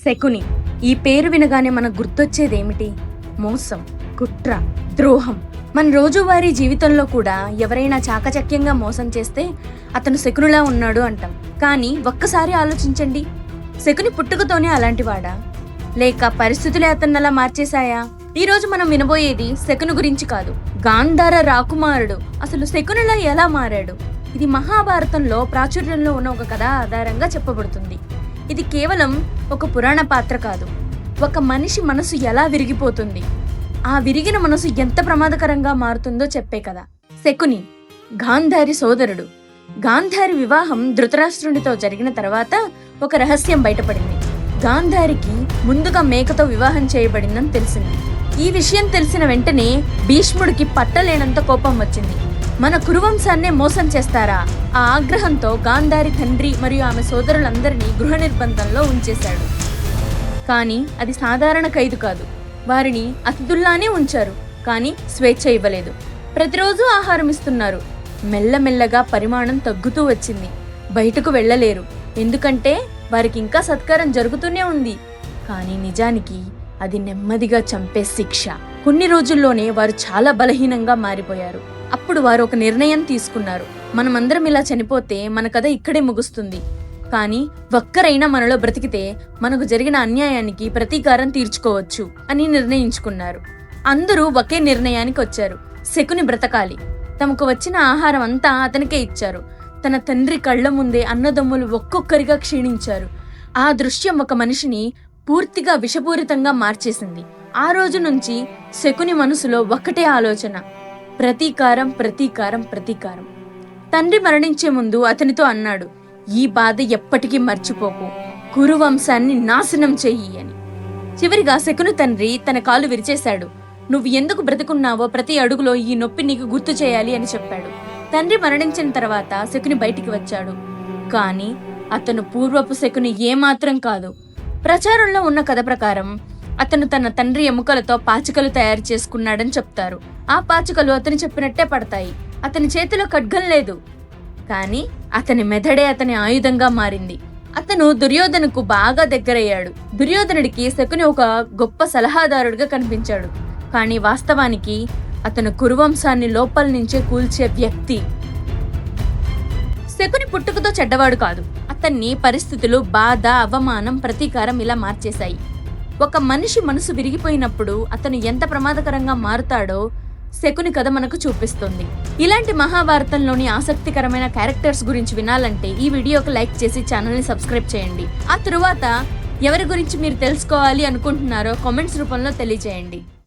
శకుని. ఈ పేరు వినగానే మనకు గుర్తొచ్చేదేమిటి? మోసం, కుట్ర, ద్రోహం. మన రోజువారీ జీవితంలో కూడా ఎవరైనా చాకచక్యంగా మోసం చేస్తే అతను శకునిలా ఉన్నాడు అంటాం. కానీ ఒక్కసారి ఆలోచించండి, శకుని పుట్టుకతోనే అలాంటివాడా, లేక పరిస్థితులే అతన్నలా మార్చేశాయా? ఈ రోజు మనం వినబోయేది శకుని గురించి కాదు, గాంధార రాకుమారుడు అసలు శకునిలా ఎలా మారాడు. ఇది మహాభారతంలో ప్రాచుర్యంలో ఉన్న ఒక కథ ఆధారంగా చెప్పబడుతుంది. ఇది కేవలం ఒక పురాణ పాత్ర కాదు, ఒక మనిషి మనసు ఎలా విరిగిపోతుంది, ఆ విరిగిన మనసు ఎంత ప్రమాదకరంగా మారుతుందో చెప్పే కదా. శకుని గాంధారి సోదరుడు. గాంధారి వివాహం ధృతరాష్ట్రునితో జరిగిన తర్వాత ఒక రహస్యం బయటపడింది. గాంధారికి ముందుగా మేకతో వివాహం చేయబడిందని తెలిసింది. ఈ విషయం తెలిసిన వెంటనే భీష్ముడికి పట్టలేనంత కోపం వచ్చింది. మన కురువంశాన్నే మోసం చేస్తారా? ఆ ఆగ్రహంతో గాంధారి తండ్రి మరియు ఆమె సోదరులందరినీ గృహ నిర్బంధంలో ఉంచేశాడు. కానీ అది సాధారణ ఖైదు కాదు. వారిని అతిథుల్లానే ఉంచారు, కానీ స్వేచ్ఛ ఇవ్వలేదు. ప్రతిరోజు ఆహారం ఇస్తున్నారు. మెల్లమెల్లగా పరిమాణం తగ్గుతూ వచ్చింది. బయటకు వెళ్ళలేరు, ఎందుకంటే వారికి ఇంకా సత్కారం జరుగుతూనే ఉంది. కానీ నిజానికి అది నెమ్మదిగా చంపే శిక్ష. కొన్ని రోజుల్లోనే వారు చాలా బలహీనంగా మారిపోయారు. అప్పుడు వారు ఒక నిర్ణయం తీసుకున్నారు. మనమందరం ఇలా చనిపోతే మన కథ ఇక్కడే ముగుస్తుంది. కానీ ఒక్కరైనా మనలో బ్రతికితే మనకు జరిగిన అన్యాయానికి ప్రతీకారం తీర్చుకోవచ్చు అని నిర్ణయించుకున్నారు. అందరూ ఒకే నిర్ణయానికి వచ్చారు. శకుని బ్రతకాలి. తమకు వచ్చిన ఆహారం అంతా అతనికే ఇచ్చారు. తన తండ్రి కళ్ల ముందే అన్నదమ్ములు ఒక్కొక్కరిగా క్షీణించారు. ఆ దృశ్యం ఒక మనిషిని పూర్తిగా విషపూరితంగా మార్చేసింది. ఆ రోజు నుంచి శకుని మనసులో ఒక్కటే ఆలోచన: ప్రతీకారం, ప్రతీకారం, ప్రతీకారం. తండ్రి మరణించే ముందు అతనితో అన్నాడు, ఈ బాధ ఎప్పటికీ మర్చిపోకు, కురువంశాన్ని నాశనం చెయ్యి అని. చివరిగా శకుని తండ్రి తన కాలు విరిచేశాడు. నువ్వు ఎందుకు బ్రతుకున్నావో ప్రతి అడుగులో ఈ నొప్పి నీకు గుర్తు చేయాలి అని చెప్పాడు. తండ్రి మరణించిన తర్వాత శకుని బయటికి వచ్చాడు. కానీ అతను పూర్వపు శకుని ఏమాత్రం కాదు. ప్రచారంలో ఉన్న కథ ప్రకారం అతను తన తండ్రి ఎముకలతో పాచికలు తయారు చేసుకున్నాడని చెప్తారు. ఆ పాచికలు అతను చెప్పినట్టే పడతాయి. అతని చేతిలో ఖడ్గం లేదు, కానీ అతని మెదడే అతని ఆయుధంగా మారింది. అతను దుర్యోధనకు బాగా దగ్గరయ్యాడు. దుర్యోధనుడికి శకుని ఒక గొప్ప సలహాదారుడిగా కనిపించాడు. కానీ వాస్తవానికి అతను కురువంశాన్ని లోపల నుంచే కూల్చే వ్యక్తి. శకుని పుట్టుకతో చెడ్డవాడు కాదు. అతన్ని పరిస్థితులు, బాధ, అవమానం, ప్రతీకారం ఇలా మార్చేశాయి. ఒక మనిషి మనసు విరిగిపోయినప్పుడు అతను ఎంత ప్రమాదకరంగా మారుతాడో శకుని కథ మనకు చూపిస్తుంది. ఇలాంటి మహాభారతంలోని ఆసక్తికరమైన క్యారెక్టర్స్ గురించి వినాలంటే ఈ వీడియోకి లైక్ చేసి ఛానల్ని సబ్స్క్రైబ్ చేయండి. ఆ తరువాత ఎవరి గురించి మీరు తెలుసుకోవాలి అనుకుంటున్నారో కామెంట్స్ రూపంలో తెలియజేయండి.